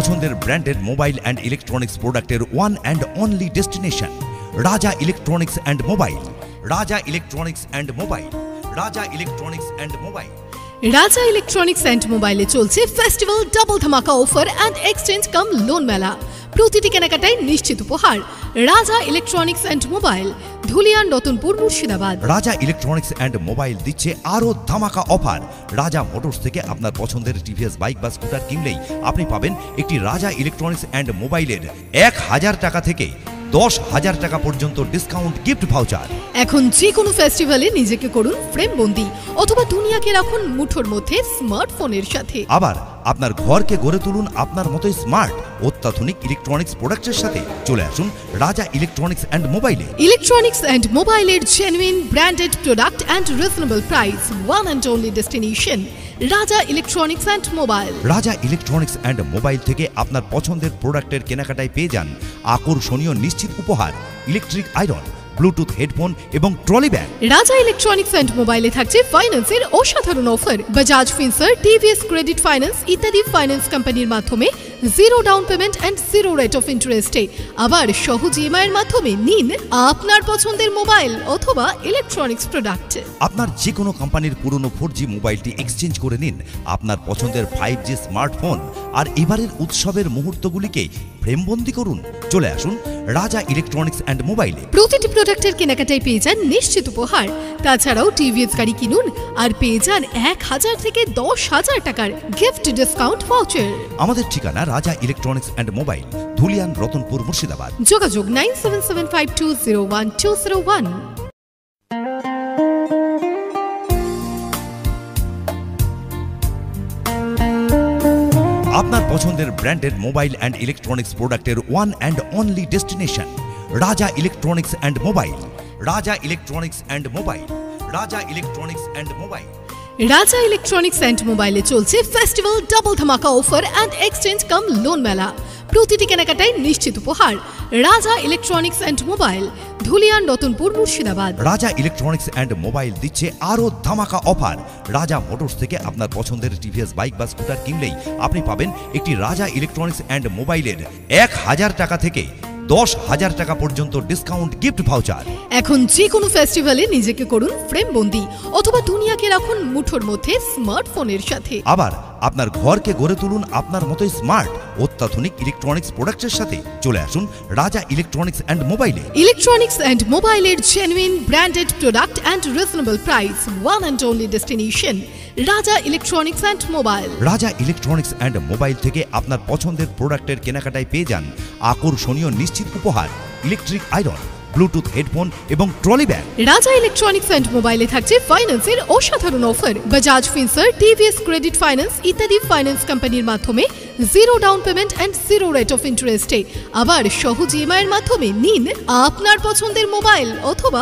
পছন্দের branded mobile and electronics প্রোডাক্টের one and only destination Raja electronics and mobile. Raja electronics and mobile. Raja electronics and mobile. Raja electronics and মোবাইলে চলছে festival double ধামাকা offer and exchange cum loan মেলা। প্রতিটি কেনাকাটায় নিশ্চিত উপহার। Raja electronics and mobile, Dhulian, Ratanpur, Murshidabad. Raja electronics and mobile দিচ্ছে আরও ধামাকা অফার। রাজা মোটরস থেকে আপনার পছন্দের টিভিএস বাইক বা স্কুটার কিনলেই আপনি পাবেন একটি রাজা ইলেকট্রনিক্স অ্যান্ড মোবাইলের 1000 টাকা থেকে 10,000 টাকা পর্যন্ত ডিসকাউন্ট গিফট ভাউচার। এখন যে কোনো ফেস্টিভ্যালে নিজেকে করুন ফ্রেমবন্দি অথবা দুনিয়াকে রাখুন মুঠোর মধ্যে স্মার্টফোনের সাথে। আবার আপনার ঘরকে গড়ে তুলুন আপনার মতোই স্মার্ট অত্যাধুনিক ইলেকট্রনিক্স প্রোডাক্টের সাথে। চলে আসুন রাজা ইলেকট্রনিক্স অ্যান্ড মোবাইলে। ইলেকট্রনিক্স অ্যান্ড মোবাইলের genuine branded product and reasonable price, one and only destination Raja electronics and mobile. Raja electronics and mobile থেকে আপনার পছন্দের প্রোডাক্টের কেনাকাটায় পেয়ে যান আকর্ষণীয় নিশ্চিত উপহার, ইলেকট্রিক আয়রন, ব্লুটুথ হেডফোন এবং trolley bag. Raja electronics and মোবাইলে থাকছে ফাইন্যান্সের অসাধারণ offer. Bajaj Finserv, TVS credit finance ইত্যাদি ফাইন্যান্স কোম্পানির মাধ্যমে zero down payment and zero rate of ইন্টারেস্টে আবার সহজ ইএমআইয়ের মাধ্যমে নিন আপনার পছন্দের মোবাইল অথবা ইলেকট্রনিক্স প্রোডাক্ট। আপনার যে কোনো কোম্পানির পুরনো 4G মোবাইলটি এক্সচেঞ্জ করে নিন আপনার পছন্দের 5G স্মার্টফোন। আর এবারের উৎসবের মুহূর্তগুলিকে ফ্রেমবন্দি করুন। চলে আসুন রাজা ইলেকট্রনিক্স অ্যান্ড মোবাইলে। প্রতিটি প্রোডাক্টের কেনাকাটায় পেয়ে যান নিশ্চিত উপহার। তাছাড়াও টিভিএস গাড়ি কিনুন আর পেয়ে যান 1000 থেকে 10,000 টাকার গিফট ডিসকাউন্ট ভাউচার। আমাদের ঠিকানা Raja electronics and mobile, Dhulian, Ratanpur, Murshidabad. যোগাযোগ 9775201201। আপনার পছন্দের ব্র্যান্ডেড মোবাইল অ্যান্ড ইলেকট্রনিক্স প্রোডাক্টের one and only destination Raja electronics and mobile. Raja electronics and mobile. Raja electronics and mobile. Raja electronics and মোবাইলে চলছে ফেস্টিভ্যাল ডাবল ধামাকা offer and exchange cum loan মেলা। প্রতিটি কেনাকাটায় নিশ্চিত উপহার। Raja electronics and mobile, Dhulian, Ratanpur, Murshidabad. Raja electronics and mobile দিচ্ছে আরও ধামাকা অফার। রাজা মোটরস থেকে আপনার পছন্দের টিভিএস বাইক বা স্কুটার কিনলেই আপনি পাবেন একটি রাজা ইলেকট্রনিক্স অ্যান্ড মোবাইলের 1000 টাকা থেকে 10,000 টাকা পর্যন্ত ডিসকাউন্ট গিফট ভাউচার। এখন যে কোনো ফেস্টিভ্যালে নিজেকে করুন ফ্রেমবন্দি অথবা দুনিয়াকে রাখুন মুঠোর মধ্যে স্মার্টফোনের সাথে। আবার আপনার ঘরকে গড়ে তুলুন আপনার মতোই স্মার্ট অত্যাধুনিক ইলেকট্রনিক্স প্রোডাক্টের সাথে। চলে আসুন রাজা ইলেকট্রনিক্স অ্যান্ড মোবাইলে। ইলেকট্রনিক্স অ্যান্ড মোবাইলের genuine branded product and reasonable price, one and only destination Raja electronics and mobile. Raja electronics and mobile থেকে আপনার পছন্দের প্রোডাক্টের কেনাকাটায় পেয়ে যান আকর্ষণীয় নিশ্চিত উপহার, ইলেকট্রিক আয়রন, ব্লুটুথ হেডফোন এবং trolley bag. Raja electronics and মোবাইলে থাকছে ফাইন্যান্সের অসাধারণ offer. Bajaj Finserv, TVS credit finance ইত্যাদি ফাইন্যান্স কোম্পানির মাধ্যমে zero down payment and zero rate of ইন্টারেস্টে আবার সহজ ইএমআইয়ের মাধ্যমে নিন আপনার পছন্দের মোবাইল অথবা